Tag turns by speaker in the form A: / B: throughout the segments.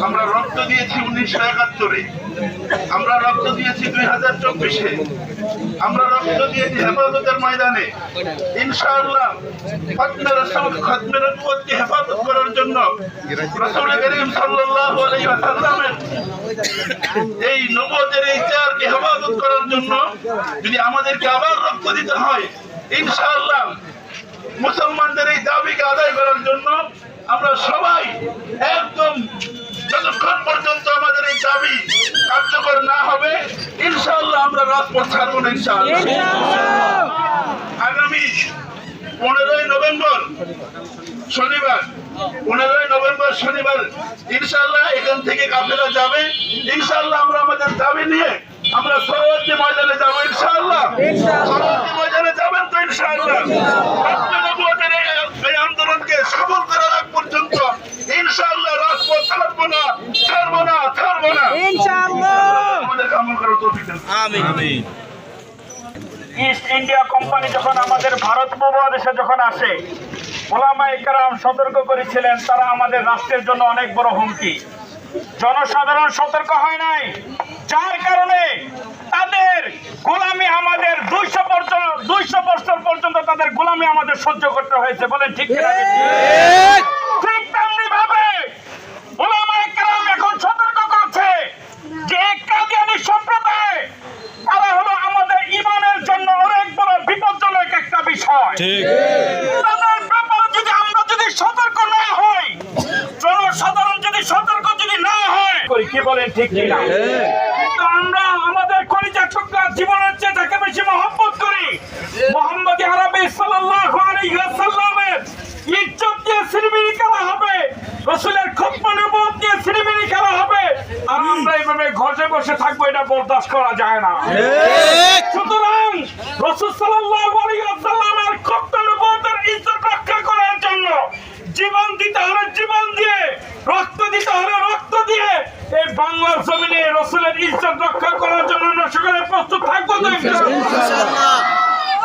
A: আমরা রক্ত দিয়েছি 1971-এ, আমরা রক্ত দিয়েছি 2024-এ, আমরা রক্ত দিয়েছি হেফাজতের ময়দানে। ইনশাআল্লাহ খতমে নবুয়তকে হেফাজত করার জন্য রাসূল করিম সাল্লাল্লাহু আলাইহি ওয়াসাল্লামের এই নবুয়তের এই চেয়ারকে হেফাজত করার জন্য যদি আমাদেরকে আবার রক্ত দিতে হয়, ইনশাআল্লাহ মুসলমানদের এই দাবিকে আদায় করার জন্য আমরা সবাই একদম যতক্ষণ পর্যন্ত আমাদের এই দাবি কার্যকর না হবে ইনশাআল্লাহ আমরা রাজপথ ছাড়ব না। ইনশাআল্লাহ আগামী 15ই নভেম্বর শনিবার, 15ই নভেম্বর শনিবার ইনশাআল্লাহ এখান থেকে কাফেলা যাবে। ইনশাআল্লাহ আমরা আমাদের দাবি নিয়ে আমরা সরোয়ার্দী ময়দানে যাবো। ইনশাআল্লাহ সরোয়ার্দী ময়দানে যাবেন তো? ইনশাআল্লাহ এই আন্দোলনকে সফল করার আগ পর্যন্ত ইনশাআল্লাহ রাজপথ ছাড়বো না, ছাড়বো না, ছাড়বো না ইনশাআল্লাহ। আমাদের আমল করার তৌফিক দেন। আমিন।
B: ইস্ট ইন্ডিয়া কোম্পানি যখন আমাদের ভারত উপমহাদেশে যখন আসে, ওলামায়ে কেরাম সতর্ক করেছিলেন তারা আমাদের রাষ্ট্রের জন্য অনেক বড় হুমকি। জনসাধারণ সতর্ক হয় নাই, যার কারণে তাদের গোলামি আমাদের 200 বছর পর্যন্ত তাদের গোলামি আমাদের সহ্য করতে হয়েছে। বলেন ঠিক কিনা? ঠিক তেমনি ভাবে ওলামায়ে কেরাম এখন সতর্ক করছে যে কাদিয়ানী সম্প্রদায় তারা হলো আমাদের ঈমানের জন্য অনেক বড় বিপজ্জনক একটা বিষয়। তাদের ব্যাপারে যদি আমরা সতর্ক না হই, জনসাধারণ যদি সতর্ক না হয়, কি বলেন ঠিক কিনা? আমরা আমাদের কলিজার টুকরা জীবনের চেয়ে যাকে বেশি মহব্বত করি, মুহাম্মদ আরবি সাল্লাল্লাহু আলাইহি ওয়াসাল্লামের ইজ্জত দিয়ে সিরিমিরি খেলা হবে, রাসূলের খতমে নবুয়ত দিয়ে সিরিমিরি খেলা হবে, আর আমরা এইভাবে ঘরে বসে থাকবো, এটা বরদাস্ত করা যায় না। সুতরাং রাসূল সাল্লাল্লাহু আলাইহি ওয়াসাল্লামের খতমে নবুয়তের ইজ্জত রক্ষা করার জন্য জীবন দিতে হলে জীবন দিয়ে, রক্ত দিতে হলে রক্ত দিয়ে এই বাংলার জমিনে রাসূলের ইজ্জত রক্ষা করার জন্য আমরা সকলে প্রস্তুত থাকবো তো ইনশাআল্লাহ।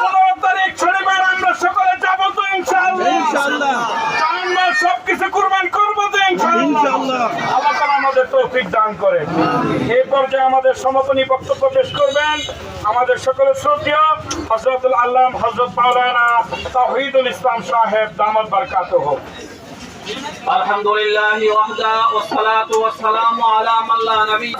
B: 15 তারিখ শনিবার আমরা সকলে যাবো তো ইনশাআল্লাহ। আমরা সবকিছু কুরবান করবো তো ইনশাআল্লাহ। আল্লাহ তাআলা আমাদের তৌফিক দান করে। এই পর্যায়ে আমাদের সমাপনী বক্তব্য পেশ করবেন আমাদের সকলের শ্রদ্ধেয় হযরতুল আল্লাম হযরত মাওলানা তাওহীদুল ইসলাম সাহেব দামাত বারকাতুহু।
C: আলহামদুলিল্লাহি ওয়াহদা ওয়াসসালাতু ওয়াসসালামু আলা মান লা নবী।